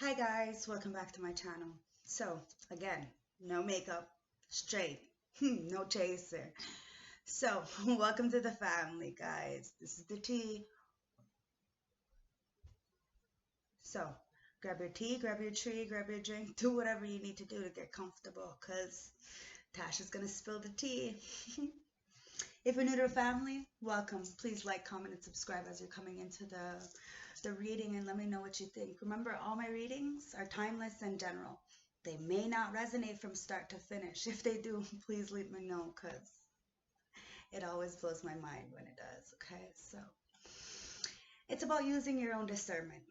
Hi guys, welcome back to my channel. So again, no makeup, straight, no chaser. So welcome to the family, guys. This is the tea. So grab your tea, grab your tree, grab your drink, do whatever you need to do to get comfortable, because Tasha's gonna spill the tea. If you're new to the family, welcome. Please like, comment, and subscribe as you're coming into the reading, and let me know what you think. Remember, all my readings are timeless and general. They may not resonate from start to finish. If they do, please let me know, because it always blows my mind when it does, okay? So it's about using your own discernment,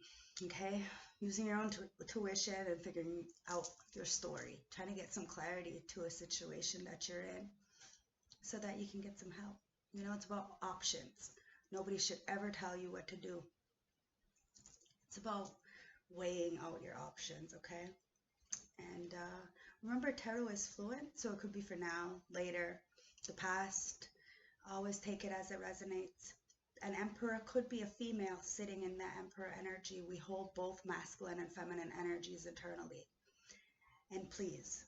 okay? Using your own tuition and figuring out your story, trying to get some clarity to a situation that you're in so that you can get some help. You know, it's about options. Nobody should ever tell you what to do. It's about weighing out your options, okay? And remember, tarot is fluent, so it could be for now, later, the past. Always take it as it resonates. An emperor could be a female sitting in that emperor energy. We hold both masculine and feminine energies internally. And please,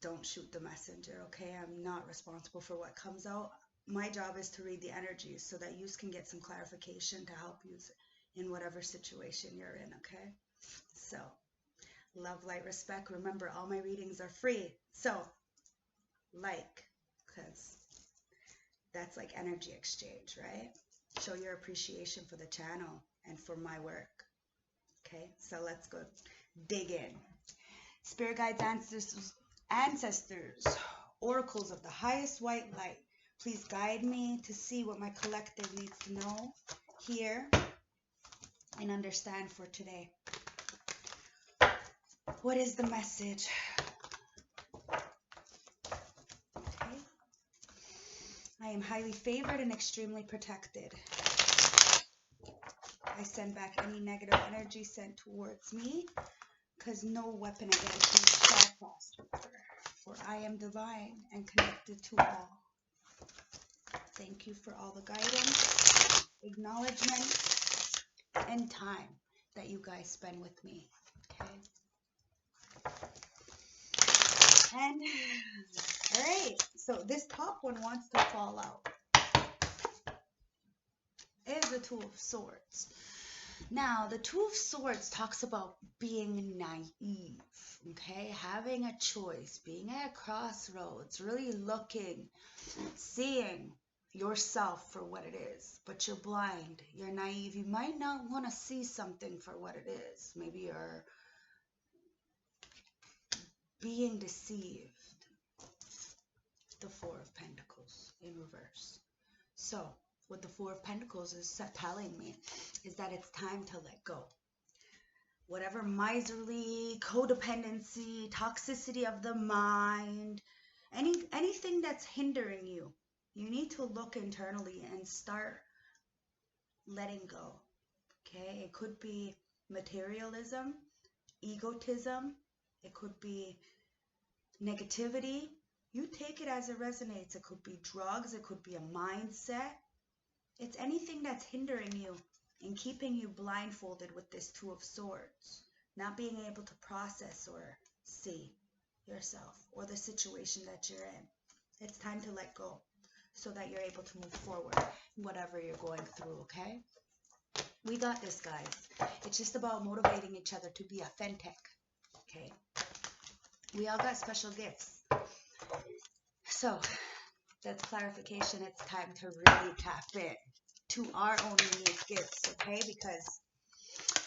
don't shoot the messenger, okay? I'm not responsible for what comes out. My job is to read the energies so that you can get some clarification to help you in whatever situation you're in, okay? So, love, light, respect. Remember, all my readings are free. So, because that's like energy exchange, right? Show your appreciation for the channel and for my work. Okay, so let's go dig in. Spirit guides, ancestors, oracles of the highest white light, please guide me to see what my collective needs to know, hear, and understand for today. What is the message? Okay. I am highly favored and extremely protected. I send back any negative energy sent towards me, because no weapon against me shall prosper. For I am divine and connected to all. Thank you for all the guidance, acknowledgement, and time that you guys spend with me. Okay. And all right, so this top one wants to fall out. Is the Two of Swords. Now, the Two of Swords talks about being naive, okay? Having a choice, being at a crossroads, really looking, seeing yourself for what it is, but you're blind, you're naive. You might not want to see something for what it is. Maybe you're being deceived. The Four of Pentacles in reverse. So, what the Four of Pentacles is telling me is that it's time to let go. Whatever miserly, codependency, toxicity of the mind, anything that's hindering you, you need to look internally and start letting go. Okay? It could be materialism, egotism, it could be negativity. You take it as it resonates. It could be drugs, it could be a mindset. It's anything that's hindering you and keeping you blindfolded with this Two of Swords, not being able to process or see yourself or the situation that you're in. It's time to let go so that you're able to move forward, whatever you're going through, okay? We got this, guys. It's just about motivating each other to be authentic, okay? We all got special gifts. So, that's clarification. It's time to really tap in to our own unique gifts, okay? Because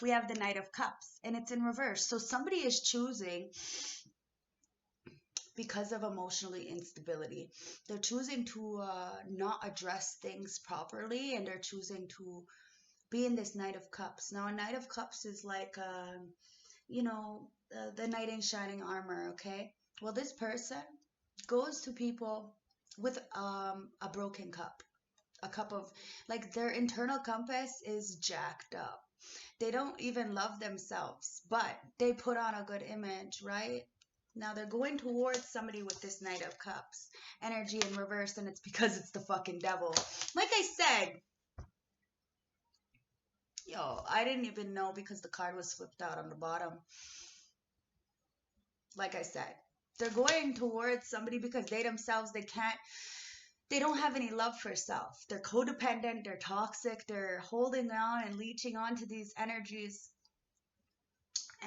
we have the Knight of Cups, and it's in reverse. So somebody is choosing, because of emotional instability, they're choosing to not address things properly, and they're choosing to be in this Knight of Cups. Now, a Knight of Cups is like, you know, the knight in shining armor, okay? Well, this person goes to people with a broken cup. A cup of, like, their internal compass is jacked up. They don't even love themselves, but they put on a good image, right? Now they're going towards somebody with this Knight of Cups energy in reverse, and it's because it's the fucking devil. Like I said, Yo, I didn't even know because the card was flipped out on the bottom. Like I said, they're going towards somebody because they themselves, they don't have any love for self. They're codependent, they're toxic, they're holding on and leeching on to these energies.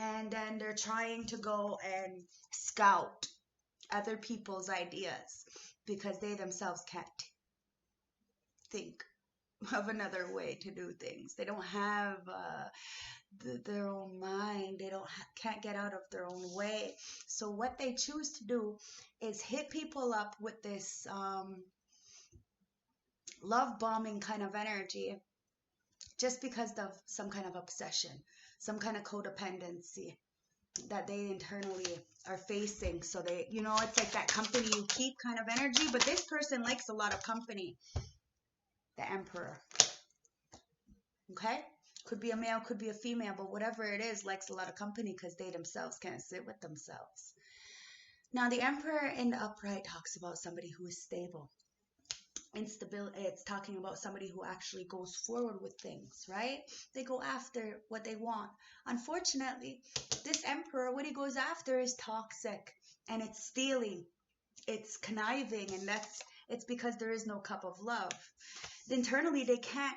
And then they're trying to go and scout other people's ideas because they themselves can't think of another way to do things. They don't have their own mind. They can't get out of their own way. So what they choose to do is hit people up with this love bombing kind of energy, just because of some kind of obsession, some kind of codependency that they internally are facing. So they, it's like that company you keep kind of energy, but this person likes a lot of company. The Emperor. Okay? Could be a male, could be a female, but whatever it is, likes a lot of company because they themselves can't sit with themselves. Now, the Emperor in the upright talks about somebody who is stable. Instability, it's talking about somebody who actually goes forward with things, right? They go after what they want. Unfortunately, this Emperor, what he goes after is toxic, and it's stealing, it's conniving, and it's because there is no cup of love. Internally, they can't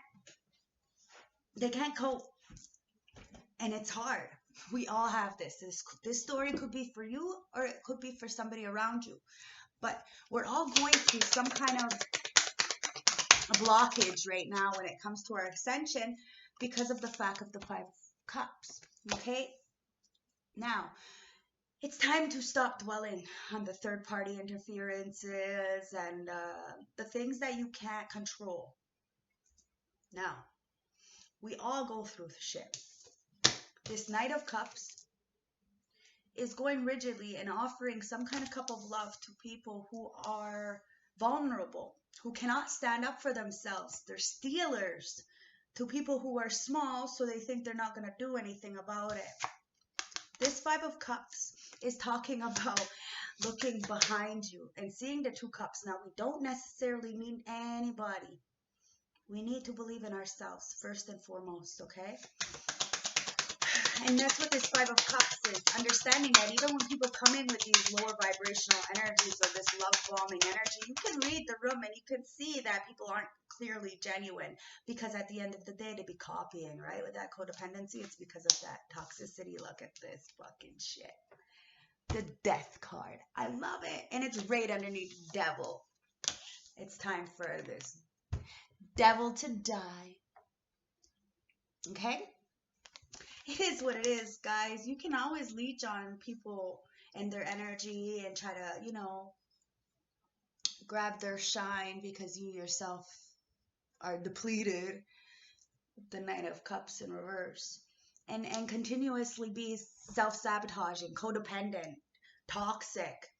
cope, and it's hard. We all have this story could be for you, or it could be for somebody around you, but we're all going through some kind of a blockage right now when it comes to our ascension because of the fact of the 5 cups. Okay, now it's time to stop dwelling on the third party interferences and the things that you can't control. Now, we all go through shit. This Knight of Cups is going rigidly and offering some kind of cup of love to people who are vulnerable, who cannot stand up for themselves. They're stealers to people who are small, so they think they're not going to do anything about it. This 5 of Cups is talking about looking behind you and seeing the 2 cups. Now, we don't necessarily need anybody. We need to believe in ourselves first and foremost, okay? And that's what this 5 of Cups is. Understanding that even when people come in with these lower vibrational energies or this love bombing energy, you can read the room and you can see that people aren't clearly genuine, because at the end of the day, they'd be copying, right? With that codependency, it's because of that toxicity. Look at this fucking shit. The Death card. I love it. And it's right underneath Devil. It's time for this devil to die. Okay? It is what it is, guys. You can always leech on people and their energy and try to, grab their shine because you yourself are depleted. The Knight of Cups in reverse. And continuously be self-sabotaging, codependent, toxic.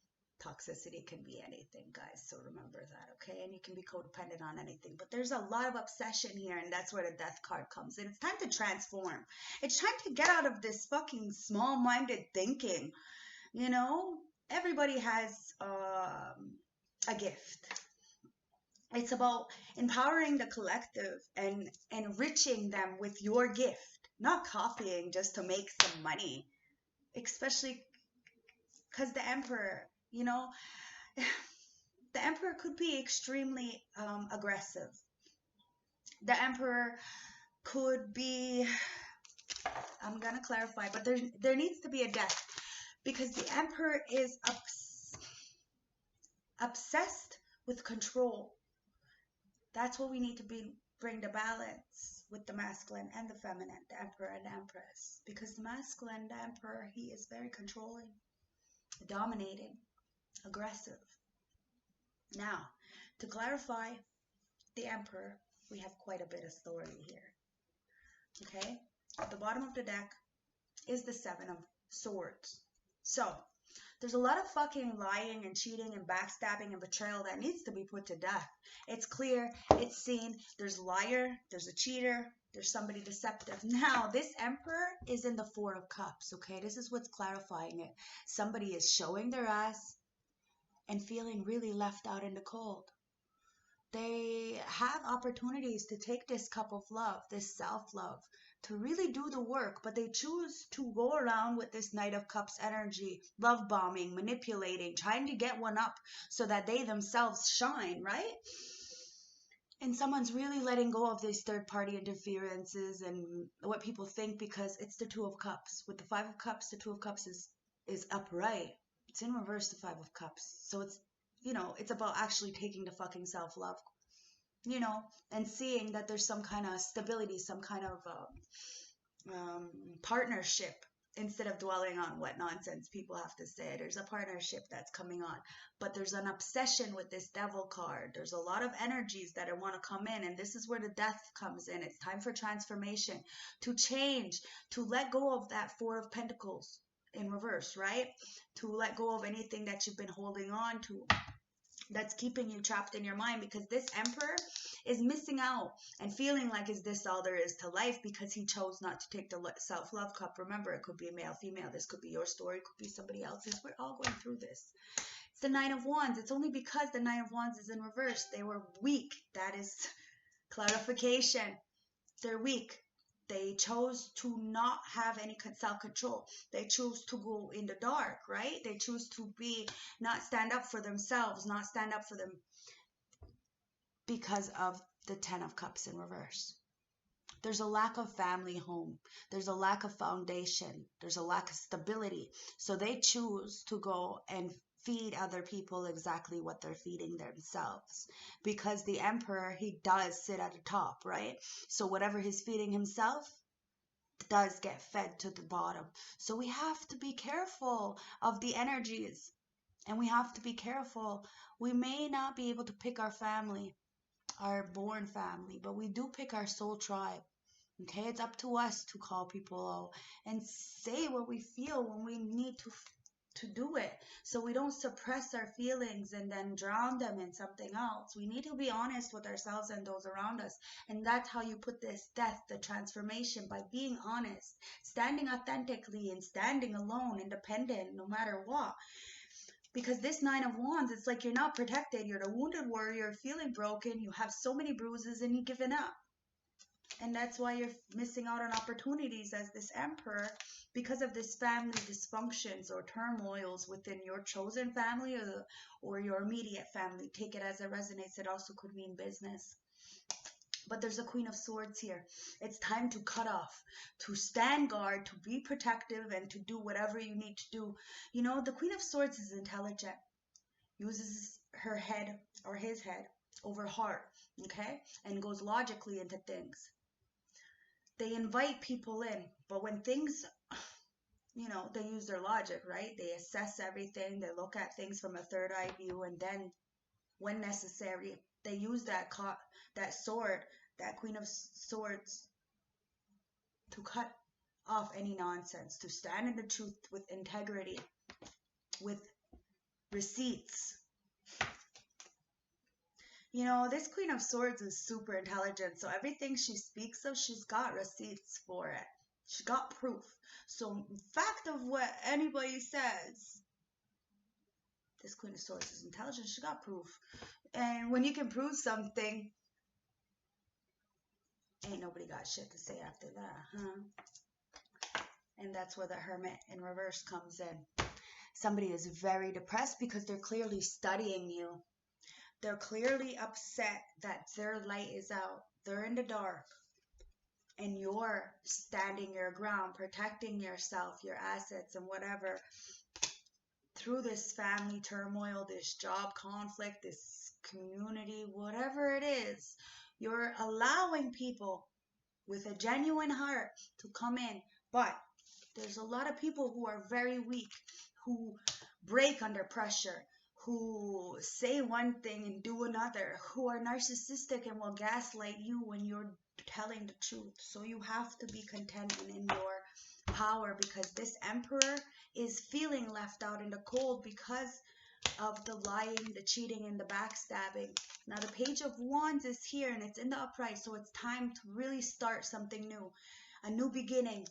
Toxicity can be anything, guys, so remember that, okay? And you can be codependent on anything, but there's a lot of obsession here, and that's where the Death card comes in. It's time to transform. It's time to get out of this fucking small-minded thinking. Everybody has a gift. It's about empowering the collective and enriching them with your gift, not copying just to make some money, especially because the Emperor, the Emperor could be extremely aggressive. The Emperor could be, I'm going to clarify, but there needs to be a death, because the Emperor is obsessed with control. That's what we need to bring the balance with the masculine and the feminine, the Emperor and the Empress. Because the masculine, the Emperor, he is very controlling, dominating, aggressive. Now, to clarify the Emperor, we have quite a bit of story here. Okay? At the bottom of the deck is the 7 of Swords. So, there's a lot of fucking lying and cheating and backstabbing and betrayal that needs to be put to death. It's clear, it's seen, there's a liar, there's a cheater, there's somebody deceptive. Now, this Emperor is in the 4 of Cups, okay? This is what's clarifying it. Somebody is showing their ass and feeling really left out in the cold. They have opportunities to take this cup of love, this self-love, to really do the work, but they choose to go around with this Knight of Cups energy, love bombing, manipulating, trying to get one up so that they themselves shine, right? And someone's really letting go of these third-party interferences and what people think, because it's the Two of Cups. With the Five of Cups, the Two of Cups is upright. It's in reverse, the Five of Cups. So it's, you know, it's about actually taking the fucking self-love, you know, and seeing that there's some kind of stability, some kind of partnership, instead of dwelling on what nonsense people have to say. There's a partnership that's coming on, but there's an obsession with this Devil card. There's a lot of energies that want to come in, and this is where the Death comes in. It's time for transformation, to change, to let go of that Four of Pentacles in reverse, right? To let go of anything that you've been holding on to that's keeping you trapped in your mind, because this Emperor is missing out and feeling like, is this all there is to life, because he chose not to take the self-love cup. Remember, it could be a male, female. This could be your story. It could be somebody else's. We're all going through this. It's the Nine of Wands. It's only because the Nine of Wands is in reverse. They were weak. That is clarification. They're weak. They chose to not have any self-control. They choose to go in the dark, right? They choose to not stand up for themselves, not stand up for them, because of the Ten of Cups in reverse. There's a lack of family home. There's a lack of foundation. There's a lack of stability. So they choose to go and feed other people exactly what they're feeding themselves, because the Emperor, he does sit at the top, right? So whatever he's feeding himself does get fed to the bottom. So we have to be careful of the energies, and we have to be careful. We may not be able to pick our family, our born family, but we do pick our soul tribe. Okay, it's up to us to call people out and say what we feel when we need to do it, so we don't suppress our feelings and then drown them in something else. We need to be honest with ourselves and those around us, and that's how you put this death, the transformation, by being honest, standing authentically, and standing alone, independent, no matter what. Because this Nine of Wands, it's like you're not protected. You're the wounded warrior, feeling broken. You have so many bruises and you've given up. And that's why you're missing out on opportunities as this Emperor, because of this family dysfunctions or turmoils within your chosen family or your immediate family. Take it as it resonates. It also could mean business. But there's a Queen of Swords here. It's time to cut off, to stand guard, to be protective, and to do whatever you need to do. You know, the Queen of Swords is intelligent, uses her head or his head over heart, okay, and goes logically into things. They invite people in, but when things, you know, they use their logic, right? They assess everything. They look at things from a third eye view, and then when necessary, they use that sword, that Queen of Swords, to cut off any nonsense, to stand in the truth with integrity, with receipts. You know, this Queen of Swords is super intelligent, so everything she speaks of, she's got receipts for it. She got proof. So, fact of what anybody says, this Queen of Swords is intelligent. She got proof. And when you can prove something, ain't nobody got shit to say after that, huh? And that's where the Hermit in reverse comes in. Somebody is very depressed because they're clearly studying you. They're clearly upset that their light is out. They're in the dark. And you're standing your ground, protecting yourself, your assets, and whatever. Through this family turmoil, this job conflict, this community, whatever it is, you're allowing people with a genuine heart to come in. But there's a lot of people who are very weak, who break under pressure, who say one thing and do another, who are narcissistic and will gaslight you when you're telling the truth. So you have to be content and in your power, because this Emperor is feeling left out in the cold because of the lying, the cheating, and the backstabbing. Now the Page of Wands is here and it's in the upright, so it's time to really start something new, a new beginning.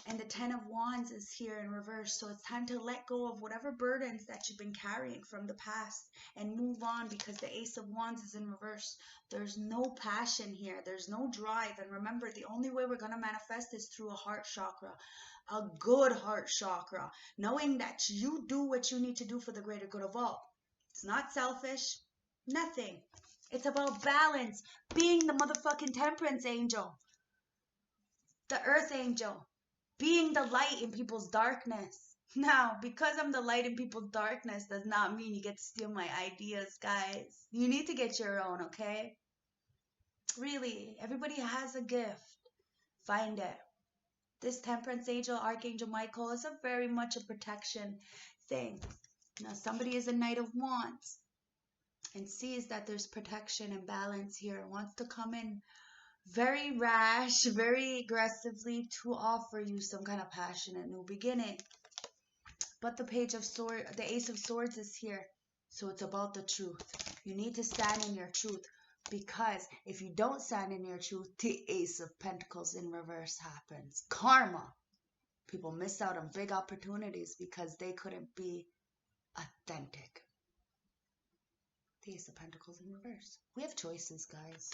And the Ten of Wands is here in reverse. So it's time to let go of whatever burdens that you've been carrying from the past and move on, because the Ace of Wands is in reverse. There's no passion here. There's no drive. And remember, the only way we're going to manifest is through a heart chakra, a good heart chakra, knowing that you do what you need to do for the greater good of all. It's not selfish. Nothing. It's about balance. Being the motherfucking temperance angel. The earth angel. Being the light in people's darkness. Now, because I'm the light in people's darkness does not mean you get to steal my ideas, guys. You need to get your own, okay? Really, everybody has a gift. Find it. This temperance angel, Archangel Michael, is a very much a protection thing. Now, somebody is a Knight of Wands and sees that there's protection and balance here, wants to come in very rash, very aggressively to offer you some kind of passionate new beginning. But the Page of Swords, the Ace of Swords is here. So it's about the truth. You need to stand in your truth, because if you don't stand in your truth, the Ace of Pentacles in reverse happens. Karma. People miss out on big opportunities because they couldn't be authentic. The Ace of Pentacles in reverse. We have choices, guys.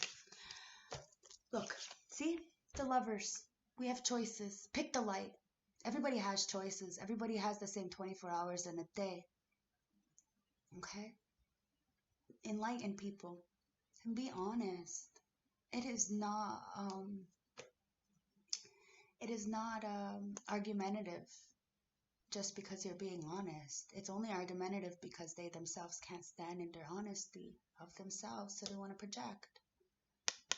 Look, see? The Lovers. We have choices. Pick the light. Everybody has choices. Everybody has the same 24 hours in a day. Okay? Enlighten people. And be honest. It is not argumentative just because you're being honest. It's only argumentative because they themselves can't stand in their honesty of themselves, so they want to project.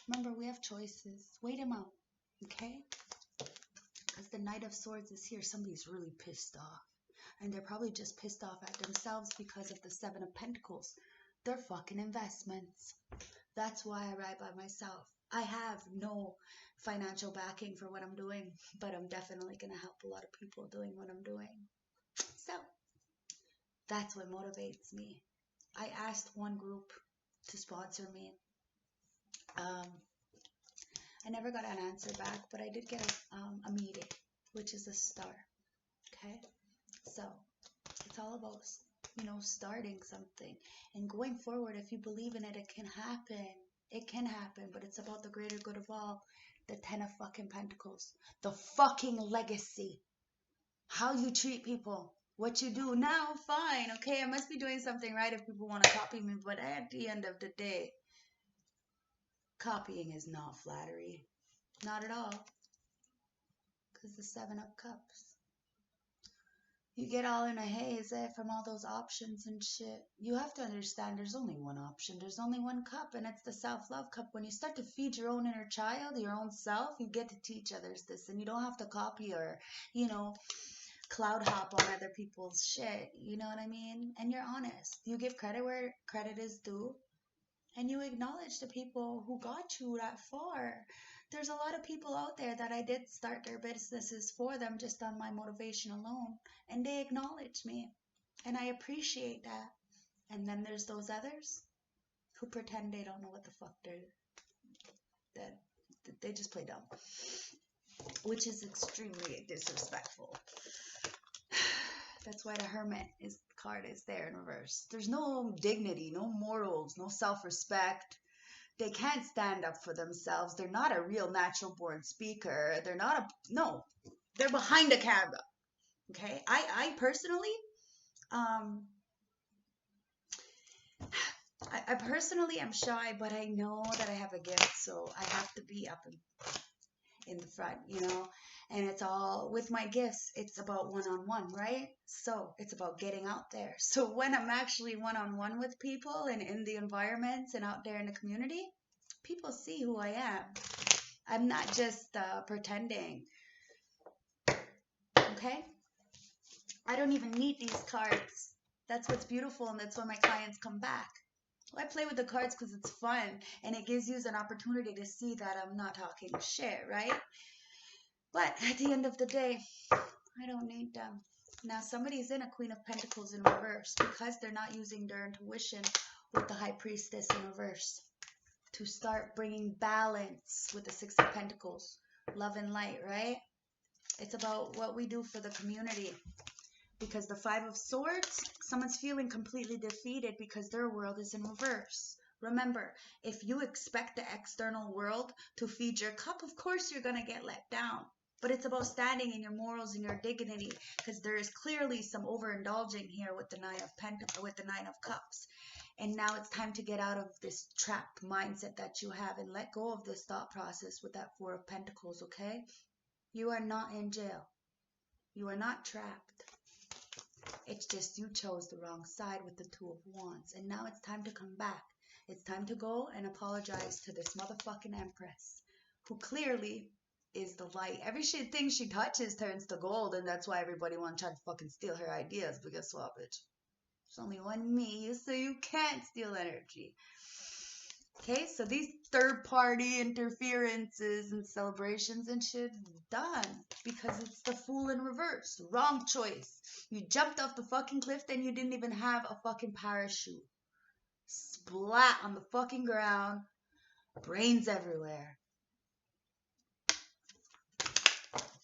Remember, we have choices. Wait them out, okay? Because the Knight of Swords is here. Somebody's really pissed off. And they're probably just pissed off at themselves because of the Seven of Pentacles. They're fucking investments. That's why I ride by myself. I have no financial backing for what I'm doing, but I'm definitely going to help a lot of people doing what I'm doing. So, that's what motivates me. I asked one group to sponsor me. I never got an answer back, but I did get a meeting, which is a start. Okay? So, it's all about, starting something. And going forward, if you believe in it, it can happen. It can happen, but it's about the greater good of all. The Ten of fucking Pentacles. The fucking legacy. How you treat people. What you do now, fine. Okay, I must be doing something right if people want to copy me. But at the end of the day, copying is not flattery. Not at all. Because the Seven of Cups. You get all in a haze from all those options and shit. You have to understand there's only one option. There's only one cup, and it's the self-love cup. When you start to feed your own inner child, your own self, you get to teach others this. And you don't have to copy or, cloud hop on other people's shit. You know what I mean? And you're honest. You give credit where credit is due. And you acknowledge the people who got you that far. There's a lot of people out there that I did start their businesses for them just on my motivation alone. And they acknowledge me. And I appreciate that. And then there's those others who pretend they don't know what the fuck they just play dumb. Which is extremely disrespectful. That's why the Hermit card is there in reverse. There's no dignity, no morals, no self-respect. They can't stand up for themselves. They're not a real natural born speaker. They're behind a camera. Okay? I personally, I personally am shy, but I know that I have a gift, so I have to be up in the front, and it's all with my gifts. It's about one-on-one, right? So it's about getting out there. So when I'm actually one-on-one with people and in the environments and out there in the community, people see who I am. I'm not just pretending. Okay? I don't even need these cards. That's what's beautiful, and that's why my clients come back. I play with the cards because it's fun, and it gives you an opportunity to see that I'm not talking shit, right? But at the end of the day, I don't need them. Now, somebody's in a Queen of Pentacles in reverse because they're not using their intuition with the High Priestess in reverse to start bringing balance with the Six of Pentacles. Love and light, right? It's about what we do for the community. Because the Five of Swords, someone's feeling completely defeated because their world is in reverse. Remember, if you expect the external world to feed your cup, of course you're going to get let down. But it's about standing in your morals and your dignity, because there is clearly some overindulging here with the Nine of Cups. And now it's time to get out of this trapped mindset that you have and let go of this thought process with that Four of Pentacles, okay? You are not in jail. You are not trapped. It's just you chose the wrong side with the Two of Wands. And now it's time to come back. It's time to go and apologize to this motherfucking Empress, who clearly is the light. Everything she touches turns to gold, and that's why everybody wants to try to fucking steal her ideas. But guess what, bitch? There's only one me, so you can't steal energy. Okay, so these third-party interferences and celebrations and shit, done. Because it's the Fool in reverse. Wrong choice. You jumped off the fucking cliff, then you didn't even have a fucking parachute. Splat on the fucking ground. Brains everywhere.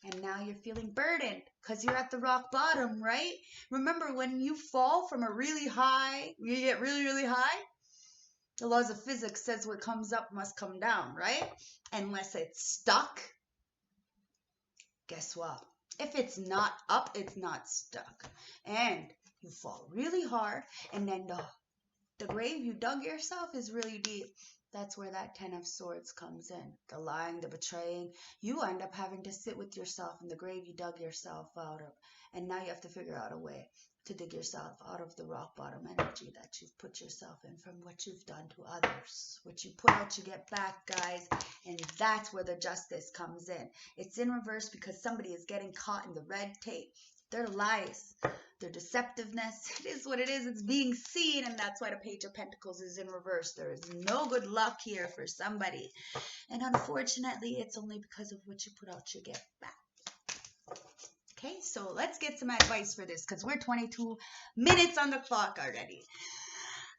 And now you're feeling burdened because you're at the rock bottom, right? Remember, when you fall from a really high, you get really, really high? The laws of physics says what comes up must come down, right? Unless it's stuck. Guess what? If it's not up, it's not stuck. And you fall really hard, and then the grave you dug yourself is really deep. That's where that Ten of Swords comes in. The lying, the betraying. You end up having to sit with yourself in the grave you dug yourself out of. And now you have to figure out a way to dig yourself out of the rock bottom energy that you've put yourself in from what you've done to others. What you put out, you get back, guys. And that's where the justice comes in. It's in reverse because somebody is getting caught in the red tape. Their lies, their deceptiveness, it is what it is. It's being seen, and that's why the Page of Pentacles is in reverse. There is no good luck here for somebody. And unfortunately, it's only because of what you put out, you get back. Okay, so let's get some advice for this, because we're 22 minutes on the clock already.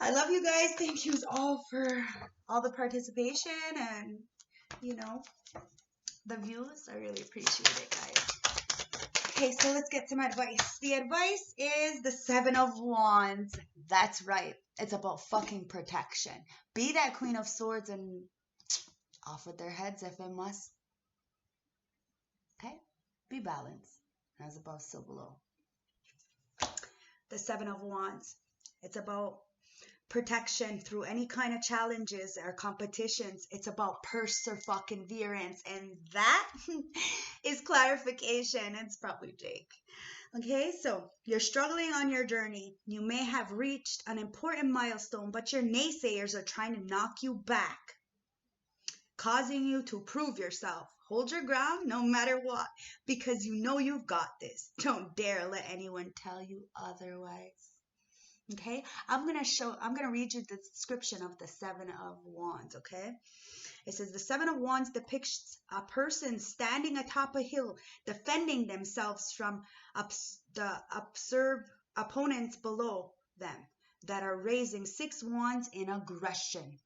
I love you guys. Thank you all for all the participation and, you know, the views. I really appreciate it, guys. Okay, so let's get some advice. The advice is the Seven of Wands. That's right. It's about fucking protection. Be that Queen of Swords and off with their heads if it must. Okay? Be balanced. As above, so below. The Seven of Wands. It's about protection through any kind of challenges or competitions. It's about perseverance, and that is clarification. It's probably Jake. Okay, so you're struggling on your journey. You may have reached an important milestone, but your naysayers are trying to knock you back, causing you to prove yourself. Hold your ground no matter what, because you know you've got this. Don't dare let anyone tell you otherwise. Okay, I'm gonna read you the description of the Seven of Wands. Okay, it says the Seven of Wands depicts a person standing atop a hill, defending themselves from the observed opponents below them that are raising 6 wands in aggression.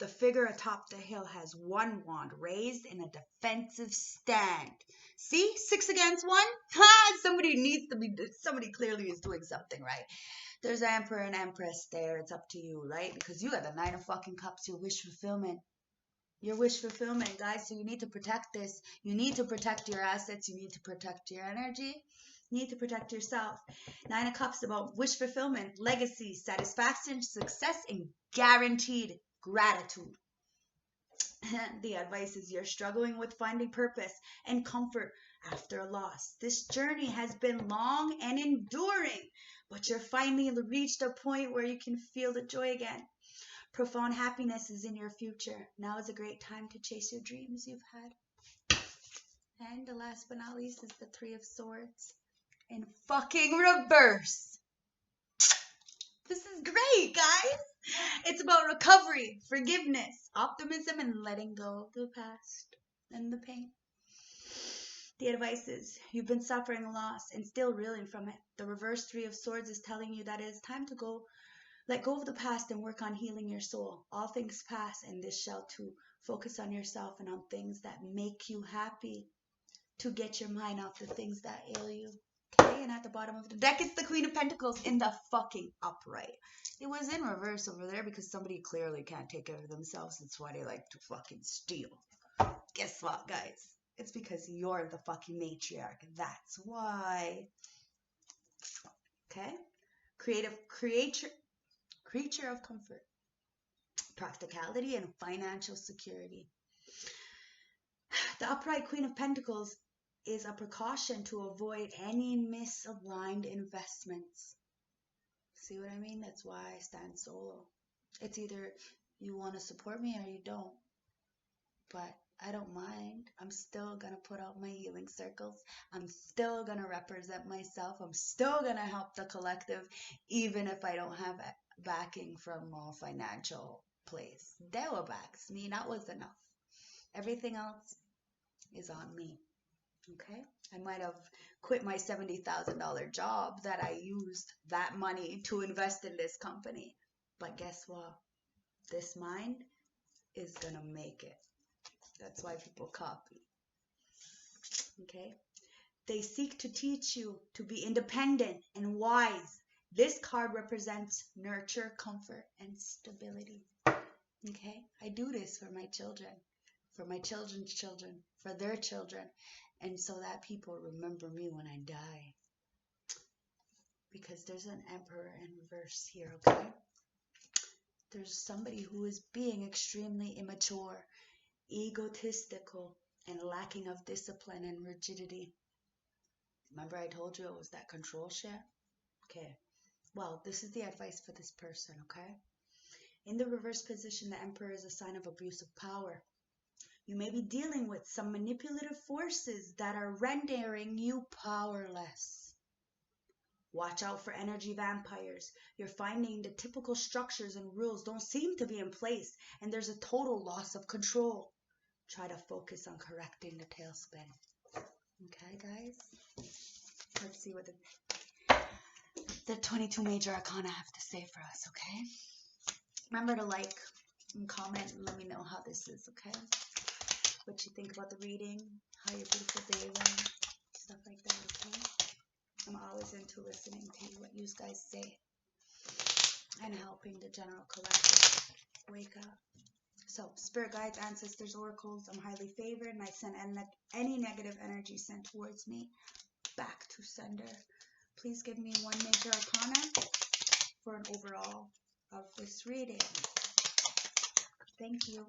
The figure atop the hill has 1 wand raised in a defensive stand. See? 6 against 1? Ha! Somebody clearly is doing something right. There's an Emperor and Empress there. It's up to you, right? Because you got the 9 of fucking Cups, your wish fulfillment. Your wish fulfillment, guys. So you need to protect this. You need to protect your assets. You need to protect your energy. You need to protect yourself. 9 of Cups about wish fulfillment, legacy, satisfaction, success, and guaranteed gratitude. The advice is you're struggling with finding purpose and comfort after a loss. This journey has been long and enduring, but you're finally reached a point where you can feel the joy again. Profound happiness is in your future. Now is a great time to chase your dreams you've had. And the last but not least is the Three of Swords in fucking reverse. This is great, guys. It's about recovery, forgiveness, optimism, and letting go of the past and the pain. The advice is you've been suffering a loss and still reeling from it. The reverse Three of Swords is telling you that it is time to let go of the past and work on healing your soul. All things pass, and this shall too. Focus on yourself and on things that make you happy. to get your mind off the things that ail you. Okay, and at the bottom of the deck, it's the Queen of Pentacles in the fucking upright. It was in reverse over there because somebody clearly can't take care of themselves. That's why they like to fucking steal. Guess what, guys? It's because you're the fucking matriarch. That's why. Okay? Creature of comfort, practicality, and financial security. The upright Queen of Pentacles is a precaution to avoid any misaligned investments. See what I mean? That's why I stand solo. It's either you want to support me or you don't. But I don't mind. I'm still going to put out my healing circles. I'm still going to represent myself. I'm still going to help the collective, even if I don't have backing from a financial place. They will back me. That was enough. Everything else is on me. Okay? I might have quit my $70,000 job that I used that money to invest in this company. But guess what? This mind is going to make it. That's why people copy. Okay? They seek to teach you to be independent and wise. This card represents nurture, comfort, and stability. Okay? I do this for my children, for my children's children, for their children, and so that people remember me when I die. Because there's an emperor in reverse here, okay? There's somebody who is being extremely immature, egotistical, and lacking of discipline and rigidity. Remember I told you it was that control shit? Okay. Well, this is the advice for this person, okay? In the reverse position, the Emperor is a sign of abuse of power. You may be dealing with some manipulative forces that are rendering you powerless. Watch out for energy vampires. You're finding the typical structures and rules don't seem to be in place, and there's a total loss of control. Try to focus on correcting the tailspin. Okay, guys? Let's see what the 22 major arcana have to say for us, okay? Remember to like and comment and let me know how this is, okay? What you think about the reading, how your beautiful day went, stuff like that, okay? I'm always into listening to what you guys say and helping the general collective wake up. So, spirit guides, ancestors, oracles, I'm highly favored, and I send any negative energy sent towards me back to sender. Please give me one major arcana for an overall of this reading. Thank you.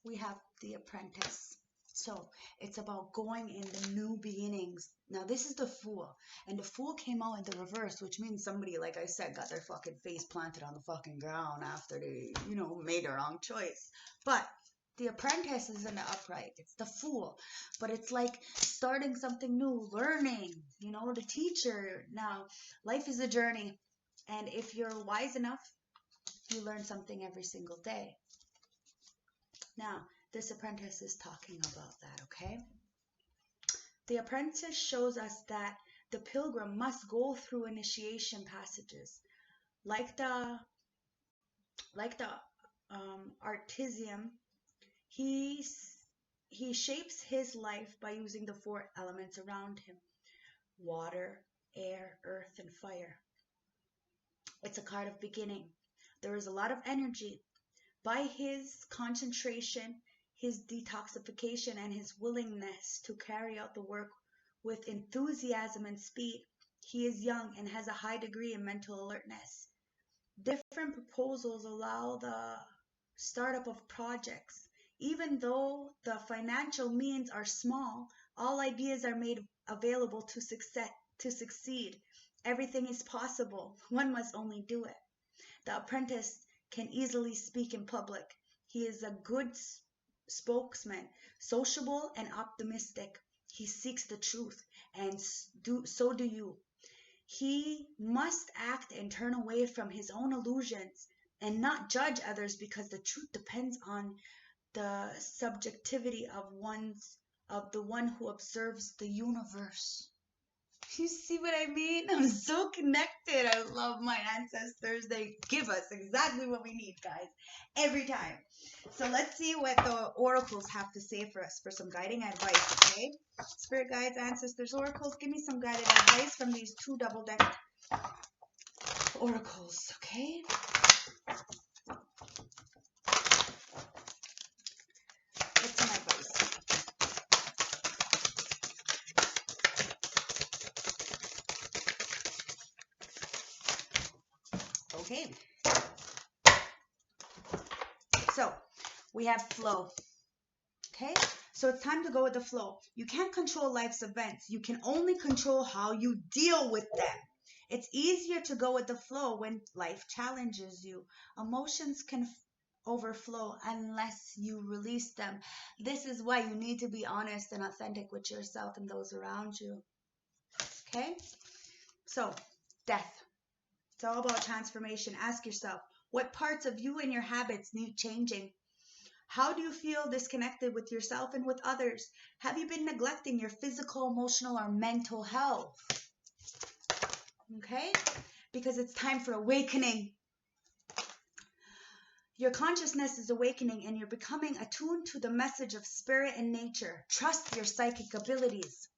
We have the Apprentice. So, it's about going into new beginnings. Now, this is the Fool. And the Fool came out in the reverse, which means somebody, like I said, got their fucking face planted on the fucking ground after they, made a wrong choice. But the Apprentice is in the upright. It's the Fool. But it's like starting something new, learning, the teacher. Now, life is a journey. And if you're wise enough, you learn something every single day. Now, this Apprentice is talking about that, okay? The Apprentice shows us that the pilgrim must go through initiation passages. Like the artisan, he shapes his life by using the 4 elements around him: water, air, earth, and fire. It's a card of beginning. There is a lot of energy. By his concentration, his detoxification, and his willingness to carry out the work with enthusiasm and speed, he is young and has a high degree of mental alertness. Different proposals allow the startup of projects. Even though the financial means are small, all ideas are made available to succeed. Everything is possible. One must only do it. The Apprentice can easily speak in public. He is a good spokesman, sociable and optimistic. He seeks the truth, and so do you. He must act and turn away from his own illusions and not judge others, because the truth depends on the subjectivity of the one who observes the universe. You see what I mean? I'm so connected. I love my ancestors. They give us exactly what we need, guys, every time. So let's see what the oracles have to say for us for some guiding advice, okay? Spirit guides, ancestors, oracles, give me some guided advice from these two double-deck oracles, okay? What's some advice? Okay. So we have flow. Okay? So it's time to go with the flow. You can't control life's events. You can only control how you deal with them. It's easier to go with the flow when life challenges you. Emotions can overflow unless you release them. This is why you need to be honest and authentic with yourself and those around you. Okay? So, death. It's all about transformation. Ask yourself, what parts of you and your habits need changing? How do you feel disconnected with yourself and with others? Have you been neglecting your physical, emotional, or mental health? Okay? Because it's time for awakening. Your consciousness is awakening and you're becoming attuned to the message of spirit and nature. Trust your psychic abilities.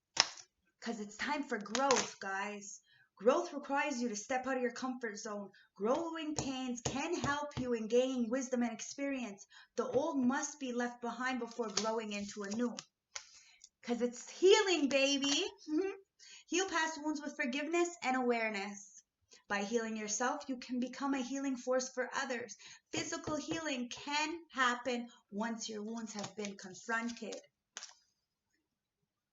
Because it's time for growth, guys. Growth requires you to step out of your comfort zone. Growing pains can help you in gaining wisdom and experience. The old must be left behind before growing into a new. Because it's healing, baby. Heal past wounds with forgiveness and awareness. By healing yourself, you can become a healing force for others. Physical healing can happen once your wounds have been confronted.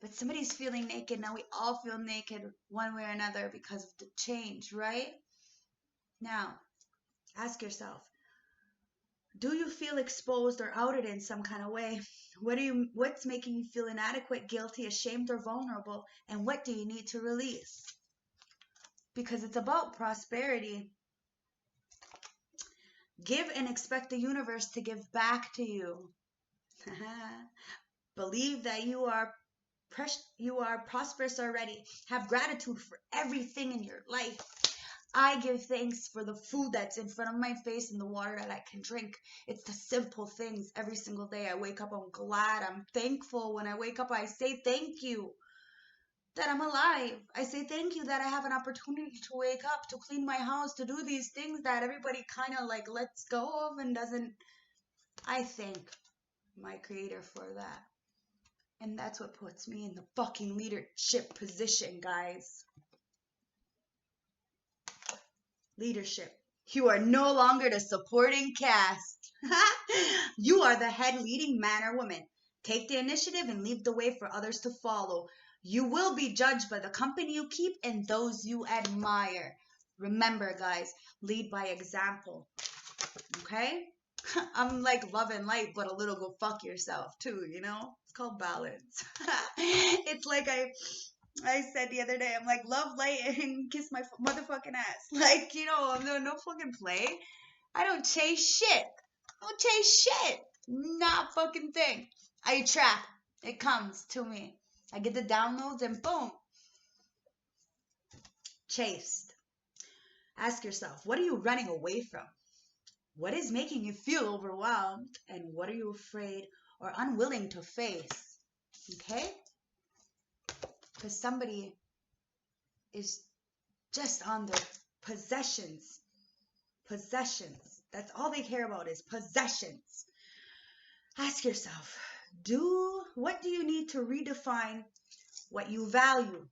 But somebody's feeling naked. Now we all feel naked one way or another because of the change, right? Now, ask yourself, do you feel exposed or outed in some kind of way? What's making you feel inadequate, guilty, ashamed, or vulnerable? And what do you need to release? Because it's about prosperity. Give and expect the universe to give back to you. Believe that you are prosperous already. Have gratitude for everything in your life. I give thanks for the food that's in front of my face and the water that I can drink. It's the simple things every single day. I wake up, I'm glad, I'm thankful. When I wake up, I say thank you that I'm alive. I say thank you that I have an opportunity to wake up, to clean my house, to do these things that everybody kind of like lets go of and doesn't. I thank my creator for that. And that's what puts me in the fucking leadership position, guys. Leadership. You are no longer the supporting cast. You are the head leading man or woman. Take the initiative and lead the way for others to follow. You will be judged by the company you keep and those you admire. Remember, guys, lead by example. Okay? I'm like love and light, but a little go fuck yourself too, you know? It's called balance. It's like I said the other day, I'm like love, light, and kiss my motherfucking ass. Like, you know, no fucking play. I don't chase shit. Not fucking thing. I attract. It comes to me. I get the downloads and boom. Chased. Ask yourself, what are you running away from? What is making you feel overwhelmed? And what are you afraid or unwilling to face? Okay? Because somebody is just on their possessions. Possessions. That's all they care about is possessions. Ask yourself, what do you need to redefine what you value?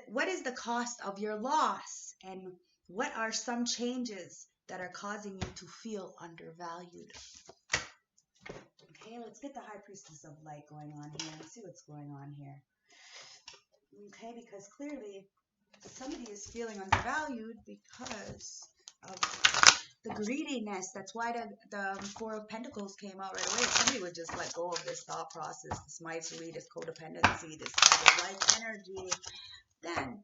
What is the cost of your loss? And what are some changes that are causing you to feel undervalued? Okay, let's get the High Priestess of Light going on here. Let's see what's going on here. Okay, because clearly somebody is feeling undervalued because of the greediness. That's why the Four of Pentacles came out right away. If somebody would just let go of this thought process, this miserly, this codependency, this kind of life energy, then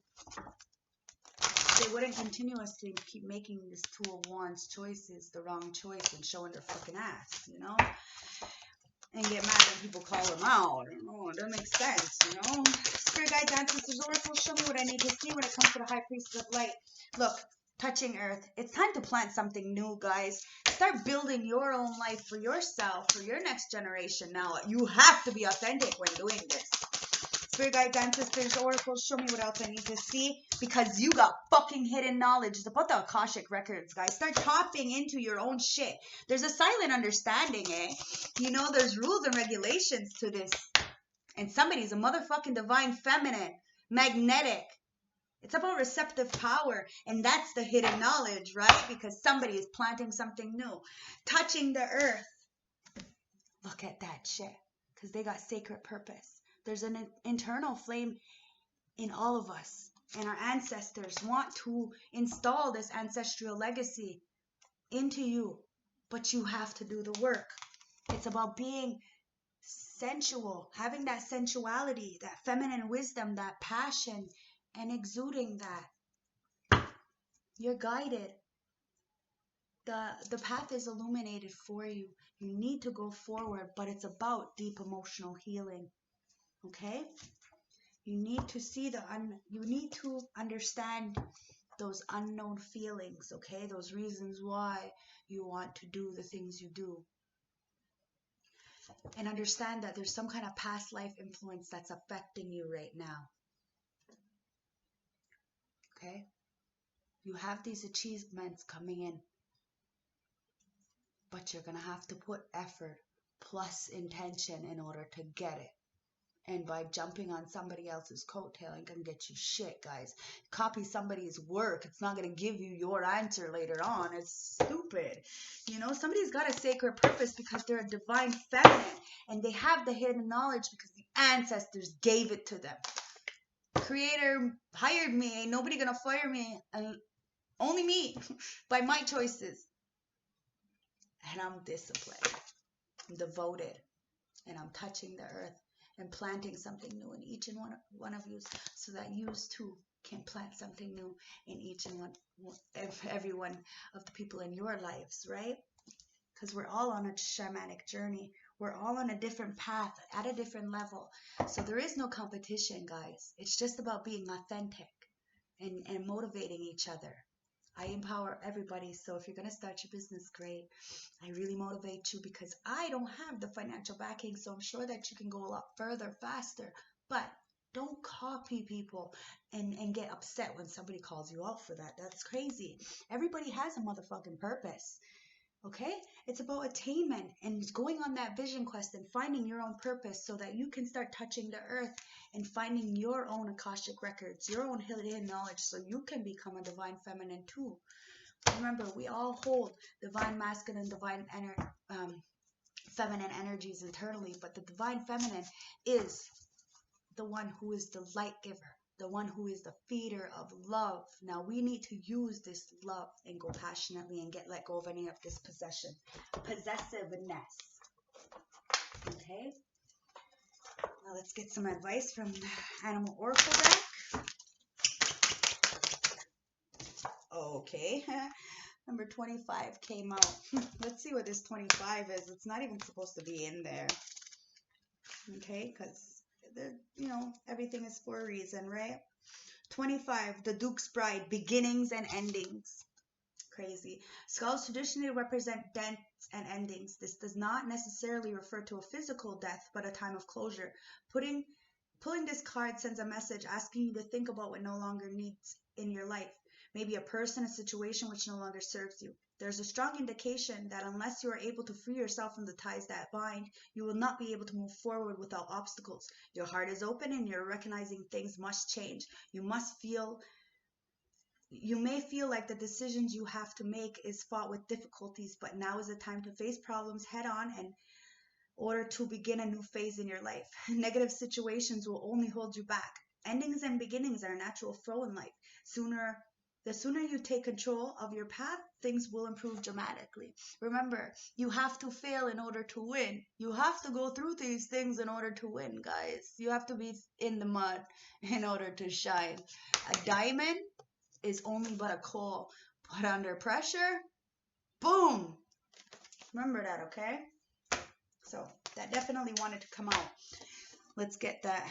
they wouldn't continuously keep making this Two of Wands choices, the wrong choice, and showing their fucking ass, you know? And get mad when people call them out. I don't know, it doesn't make sense, you know? Spirit guides, guides, ancestors, oracles, show me what I need to see when it comes to the high priestess of light. Look, touching earth. It's time to plant something new, guys. Start building your own life for yourself, for your next generation. Now, you have to be authentic when doing this. Spirit guides, ancestors, oracles, show me what else I need to see, because you got fucking hidden knowledge. It's about the Akashic records, guys. Start tapping into your own shit. There's a silent understanding, eh? You know, there's rules and regulations to this. And somebody's a motherfucking divine feminine, magnetic. It's about receptive power, and that's the hidden knowledge, right? Because somebody is planting something new, touching the earth. Look at that shit, because they got sacred purpose. There's an internal flame in all of us, and our ancestors want to install this ancestral legacy into you, but you have to do the work. It's about being sensual, having that sensuality, that feminine wisdom, that passion, and exuding that. You're guided. The path is illuminated for you. You need to go forward, but it's about deep emotional healing. Okay? You need to see you need to understand those unknown feelings, okay? Those reasons why you want to do the things you do. And understand that there's some kind of past life influence that's affecting you right now. Okay? You have these achievements coming in, but you're going to have to put effort plus intention in order to get it. And by jumping on somebody else's coattail ain't gonna get you shit, guys. Copy somebody's work. It's not gonna give you your answer later on. It's stupid. You know, somebody's got a sacred purpose because they're a divine feminine. And they have the hidden knowledge because the ancestors gave it to them. Creator hired me. Ain't nobody gonna fire me. And only me. By my choices. And I'm disciplined. I'm devoted. And I'm touching the earth. And planting something new in each and one of you, so that you too can plant something new in each and every one of the people in your lives, right? Because we're all on a shamanic journey. We're all on a different path, at a different level. So there is no competition, guys. It's just about being authentic and motivating each other. I empower everybody, so if you're going to start your business, great. I really motivate you because I don't have the financial backing, so I'm sure that you can go a lot further, faster. But don't copy people and get upset when somebody calls you out for that. That's crazy. Everybody has a motherfucking purpose, okay? It's about attainment and going on that vision quest and finding your own purpose so that you can start touching the earth and finding your own Akashic records, your own hidden knowledge, so you can become a divine feminine too. Remember, we all hold divine masculine, divine feminine energies internally, but the divine feminine is the one who is the light giver, the one who is the feeder of love. Now we need to use this love and go passionately and let go of any of this possessiveness. Okay? Now let's get some advice from the Animal Oracle deck. Okay. Number 25 came out. Let's see what this 25 is. It's not even supposed to be in there. Okay? Because, you know, everything is for a reason, right? 25, the Duke's Bride, beginnings and endings. Crazy. Skulls traditionally represent deaths and endings. This does not necessarily refer to a physical death, but a time of closure. Pulling this card sends a message asking you to think about what no longer needs in your life. Maybe a person, a situation which no longer serves you. There's a strong indication that unless you are able to free yourself from the ties that bind, you will not be able to move forward without obstacles. Your heart is open and you're recognizing things must change. You may feel like the decisions you have to make is fought with difficulties, but now is the time to face problems head on in order to begin a new phase in your life. Negative situations will only hold you back. Endings and beginnings are a natural flow in life. The sooner you take control of your path, things will improve dramatically. Remember, you have to fail in order to win. You have to go through these things in order to win, guys. You have to be in the mud in order to shine. A diamond is only but a coal, but under pressure, boom. Remember that, okay? So that definitely wanted to come out. Let's get that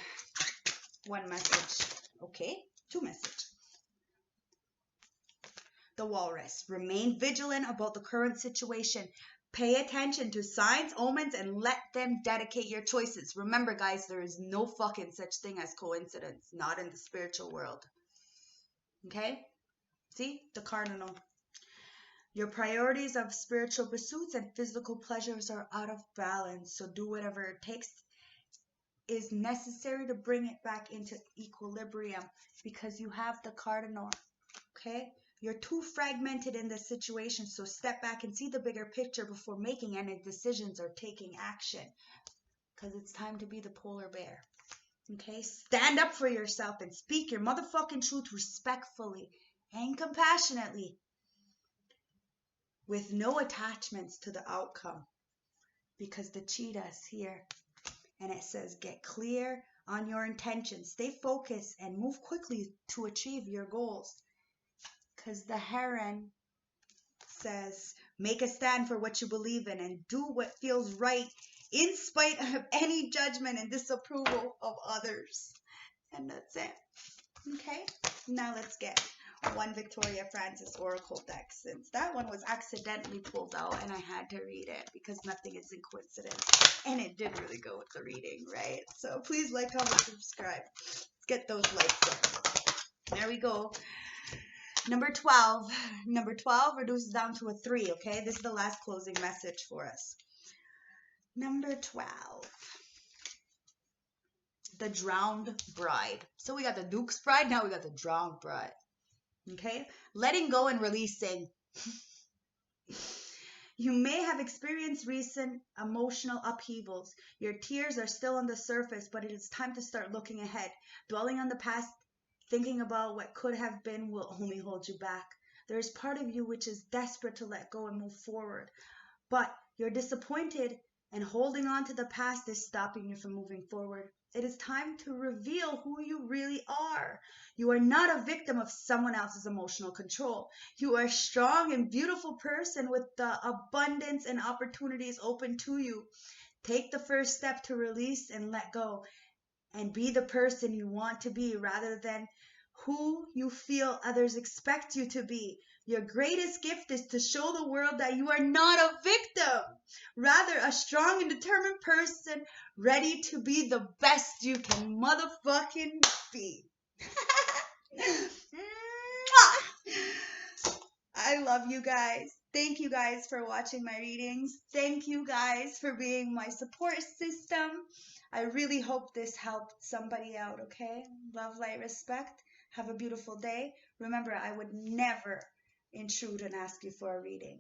One message. Okay. Two messages. The Walrus. Remain vigilant about the current situation. Pay attention to signs, omens, and let them dedicate your choices. Remember, guys, there is no fucking such thing as coincidence. Not in the spiritual world. Okay? See? The Cardinal. Your priorities of spiritual pursuits and physical pleasures are out of balance. So do whatever it takes is necessary to bring it back into equilibrium, because you have the Cardinal. Okay? You're too fragmented in this situation, so step back and see the bigger picture before making any decisions or taking action, because it's time to be the polar bear. Okay? Stand up for yourself and speak your motherfucking truth respectfully and compassionately, with no attachments to the outcome, because the cheetah's here, and it says get clear on your intentions, stay focused, and move quickly to achieve your goals. Because the heron says make a stand for what you believe in and do what feels right in spite of any judgment and disapproval of others. And that's it. Okay, now let's get one Victoria Francis Oracle deck, since that one was accidentally pulled out and I had to read it because nothing is in coincidence, and it did really go with the reading, right? So please like, comment, subscribe. Let's get those likes up. There we go. Number 12. Number 12 reduces down to a 3, okay? This is the last closing message for us. Number 12. The Drowned Bride. So we got the Duke's Bride, now we got the Drowned Bride. Okay? Letting go and releasing. You may have experienced recent emotional upheavals. Your tears are still on the surface, but it is time to start looking ahead. Dwelling on the past, thinking about what could have been, will only hold you back. There is part of you which is desperate to let go and move forward, but you're disappointed, and holding on to the past is stopping you from moving forward. It is time to reveal who you really are. You are not a victim of someone else's emotional control. You are a strong and beautiful person with the abundance and opportunities open to you. Take the first step to release and let go, and be the person you want to be rather than who you feel others expect you to be. Your greatest gift is to show the world that you are not a victim, rather a strong and determined person ready to be the best you can motherfucking be. I love you guys. Thank you guys for watching my readings. Thank you guys for being my support system. I really hope this helped somebody out, okay? Love, light, respect. Have a beautiful day. Remember, I would never intrude and ask you for a reading,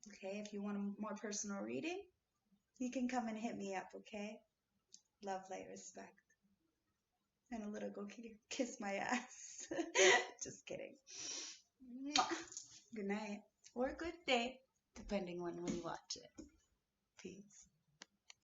okay? If you want a more personal reading, you can come and hit me up, okay? Love, light, respect. And a little go kiss my ass. Just kidding. Good night or good day, depending on when you watch it. Peace.